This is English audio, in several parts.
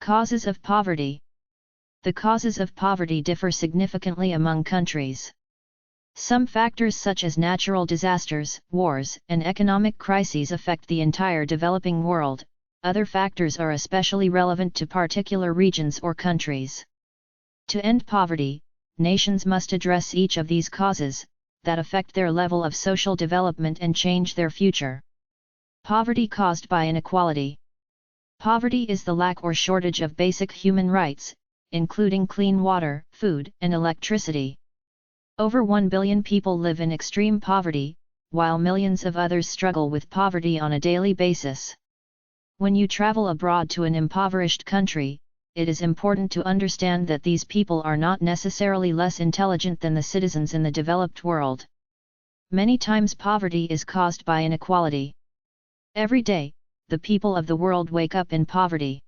Causes of poverty. The causes of poverty differ significantly among countries. Some factors such as natural disasters, wars, and economic crises affect the entire developing world. Other factors are especially relevant to particular regions or countries. To end poverty, nations must address each of these causes that affect their level of social development and change their future. Poverty caused by inequality. Poverty is the lack or shortage of basic human rights, including clean water, food, and electricity. Over 1 billion people live in extreme poverty, while millions of others struggle with poverty on a daily basis. When you travel abroad to an impoverished country, it is important to understand that these people are not necessarily less intelligent than the citizens in the developed world. Many times poverty is caused by inequality. Every day, the people of the world wake up in poverty.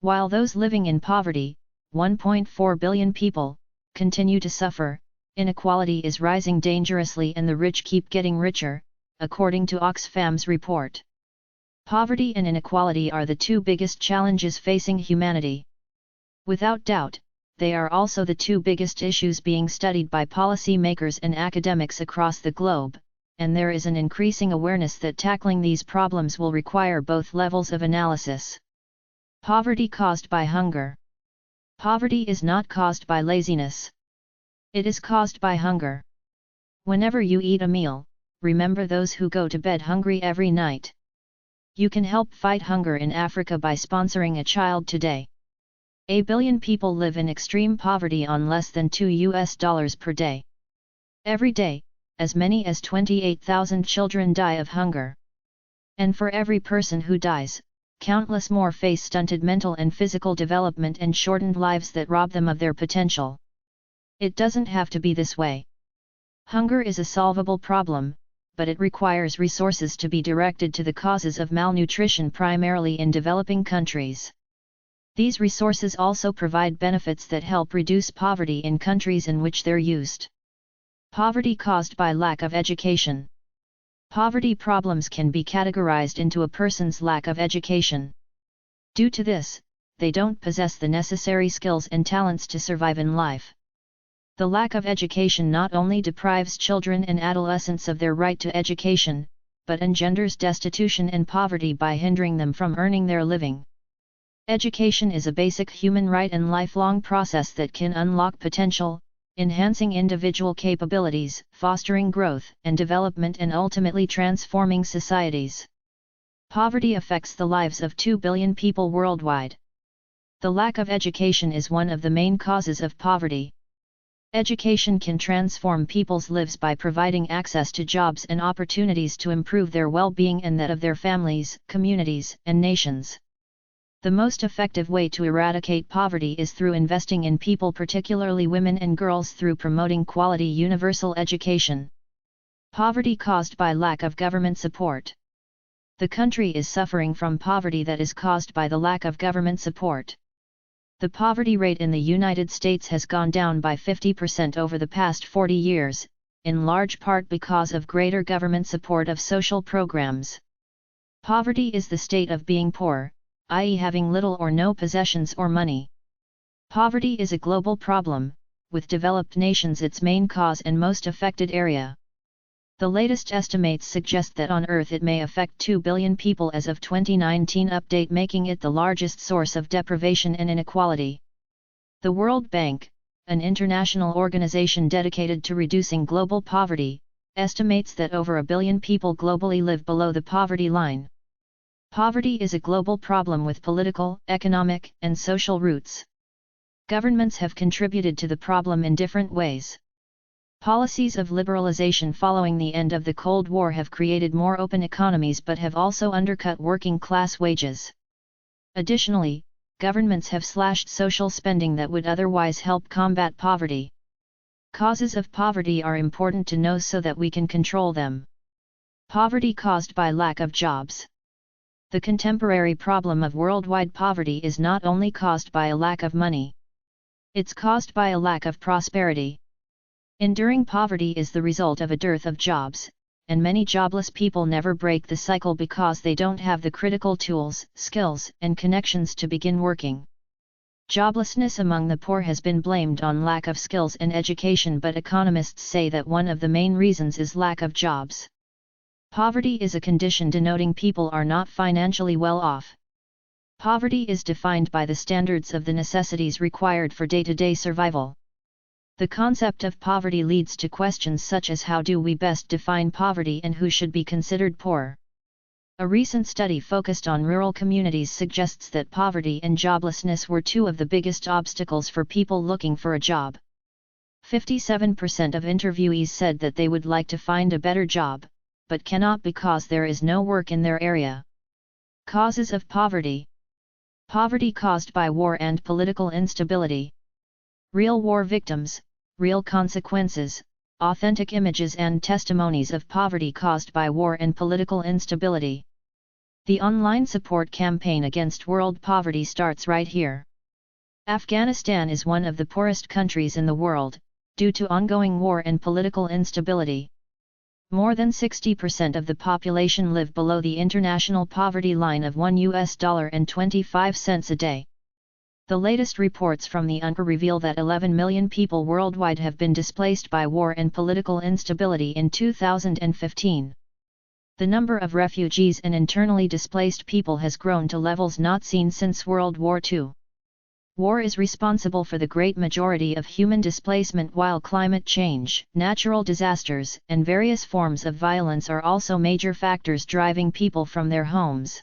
While those living in poverty, 1.4 billion people, continue to suffer, inequality is rising dangerously and the rich keep getting richer, according to Oxfam's report. Poverty and inequality are the two biggest challenges facing humanity. Without doubt, they are also the two biggest issues being studied by policy makers and academics across the globe, and there is an increasing awareness that tackling these problems will require both levels of analysis. Poverty caused by hunger. Poverty is not caused by laziness. It is caused by hunger. Whenever you eat a meal, remember those who go to bed hungry every night. You can help fight hunger in Africa by sponsoring a child today. A billion people live in extreme poverty on less than $2 per day. Every day, as many as 28,000 children die of hunger. And for every person who dies, countless more face stunted mental and physical development and shortened lives that rob them of their potential. It doesn't have to be this way. Hunger is a solvable problem, but it requires resources to be directed to the causes of malnutrition primarily in developing countries. These resources also provide benefits that help reduce poverty in countries in which they're used. Poverty caused by lack of education. Poverty problems can be categorized into a person's lack of education. Due to this, they don't possess the necessary skills and talents to survive in life. The lack of education not only deprives children and adolescents of their right to education, but engenders destitution and poverty by hindering them from earning their living. Education is a basic human right and lifelong process that can unlock potential, enhancing individual capabilities, fostering growth and development and ultimately transforming societies. Poverty affects the lives of 2 billion people worldwide. The lack of education is one of the main causes of poverty. Education can transform people's lives by providing access to jobs and opportunities to improve their well-being and that of their families, communities, and nations. The most effective way to eradicate poverty is through investing in people, particularly women and girls, through promoting quality universal education. Poverty caused by lack of government support. The country is suffering from poverty that is caused by the lack of government support. The poverty rate in the United States has gone down by 50% over the past 40 years, in large part because of greater government support of social programs. Poverty is the state of being poor, i.e., having little or no possessions or money. Poverty is a global problem, with developed nations its main cause and most affected area. The latest estimates suggest that on Earth it may affect 2 billion people as of 2019 update, making it the largest source of deprivation and inequality. The World Bank, an international organization dedicated to reducing global poverty, estimates that over a billion people globally live below the poverty line. Poverty is a global problem with political, economic, and social roots. Governments have contributed to the problem in different ways. Policies of liberalization following the end of the Cold War have created more open economies but have also undercut working-class wages. Additionally, governments have slashed social spending that would otherwise help combat poverty. Causes of poverty are important to know so that we can control them. Poverty caused by lack of jobs. The contemporary problem of worldwide poverty is not only caused by a lack of money. It's caused by a lack of prosperity. Enduring poverty is the result of a dearth of jobs, and many jobless people never break the cycle because they don't have the critical tools, skills, and connections to begin working. Joblessness among the poor has been blamed on lack of skills and education, but economists say that one of the main reasons is lack of jobs. Poverty is a condition denoting people are not financially well off. Poverty is defined by the standards of the necessities required for day-to-day survival. The concept of poverty leads to questions such as how do we best define poverty and who should be considered poor. A recent study focused on rural communities suggests that poverty and joblessness were two of the biggest obstacles for people looking for a job. 57% of interviewees said that they would like to find a better job, but cannot because there is no work in their area. Causes of poverty. Poverty caused by war and political instability. Real war victims, real consequences, authentic images and testimonies of poverty caused by war and political instability. The online support campaign against world poverty starts right here. Afghanistan is one of the poorest countries in the world, due to ongoing war and political instability. More than 60% of the population live below the international poverty line of $1.25 a day. The latest reports from the UNRWA reveal that 11 million people worldwide have been displaced by war and political instability in 2015. The number of refugees and internally displaced people has grown to levels not seen since World War II. War is responsible for the great majority of human displacement, while climate change, natural disasters, and various forms of violence are also major factors driving people from their homes.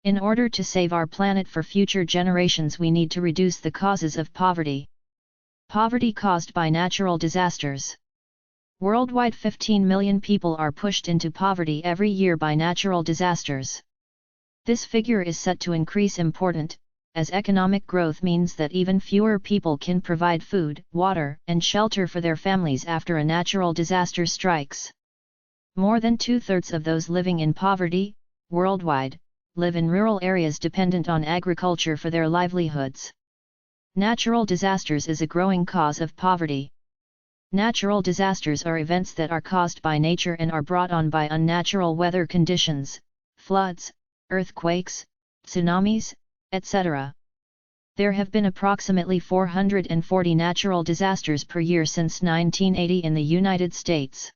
In order to save our planet for future generations, we need to reduce the causes of poverty. Poverty caused by natural disasters. Worldwide, 15 million people are pushed into poverty every year by natural disasters. This figure is set to increase as economic growth means that even fewer people can provide food, water, and shelter for their families after a natural disaster strikes. More than 2/3 of those living in poverty, worldwide, live in rural areas dependent on agriculture for their livelihoods. Natural disasters is a growing cause of poverty. Natural disasters are events that are caused by nature and are brought on by unnatural weather conditions, floods, earthquakes, tsunamis, etc. There have been approximately 440 natural disasters per year since 1980 in the United States.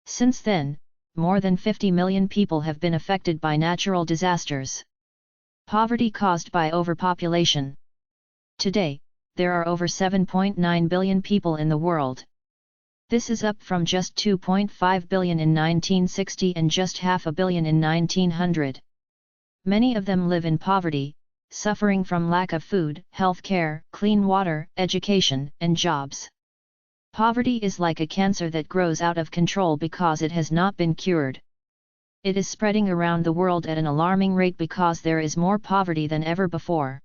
Since then, more than 50 million people have been affected by natural disasters. Poverty caused by overpopulation. Today, there are over 7.9 billion people in the world. This is up from just 2.5 billion in 1960 and just 500 million in 1900. Many of them live in poverty, suffering from lack of food, health care, clean water, education, and jobs. Poverty is like a cancer that grows out of control because it has not been cured. It is spreading around the world at an alarming rate because there is more poverty than ever before.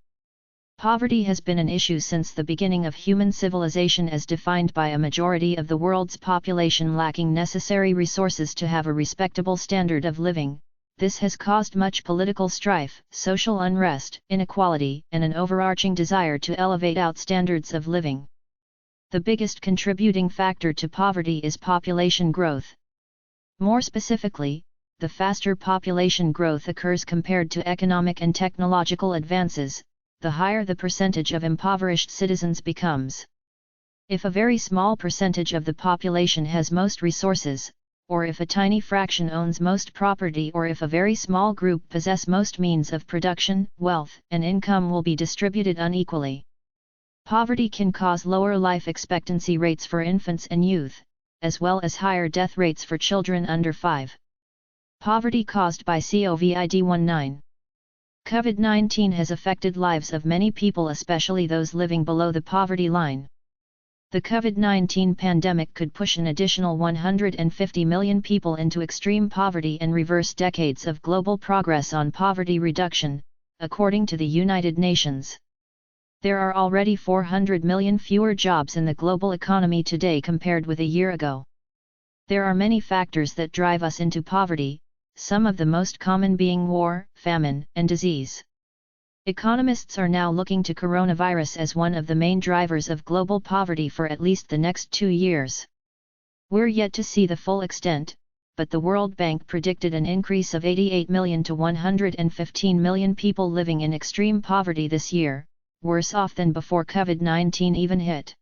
Poverty has been an issue since the beginning of human civilization, as defined by a majority of the world's population lacking necessary resources to have a respectable standard of living. This has caused much political strife, social unrest, inequality, and an overarching desire to elevate out standards of living. The biggest contributing factor to poverty is population growth. More specifically, the faster population growth occurs compared to economic and technological advances, the higher the percentage of impoverished citizens becomes. If a very small percentage of the population has most resources, or if a tiny fraction owns most property, or if a very small group possess most means of production, wealth and income will be distributed unequally. Poverty can cause lower life expectancy rates for infants and youth, as well as higher death rates for children under 5. Poverty caused by COVID-19. COVID-19 has affected lives of many people, especially those living below the poverty line. The COVID-19 pandemic could push an additional 150 million people into extreme poverty and reverse decades of global progress on poverty reduction, according to the United Nations. There are already 400 million fewer jobs in the global economy today compared with a year ago. There are many factors that drive us into poverty, some of the most common being war, famine, and disease. Economists are now looking to coronavirus as one of the main drivers of global poverty for at least the next 2 years. We're yet to see the full extent, but the World Bank predicted an increase of 88 million to 115 million people living in extreme poverty this year, worse off than before COVID-19 even hit.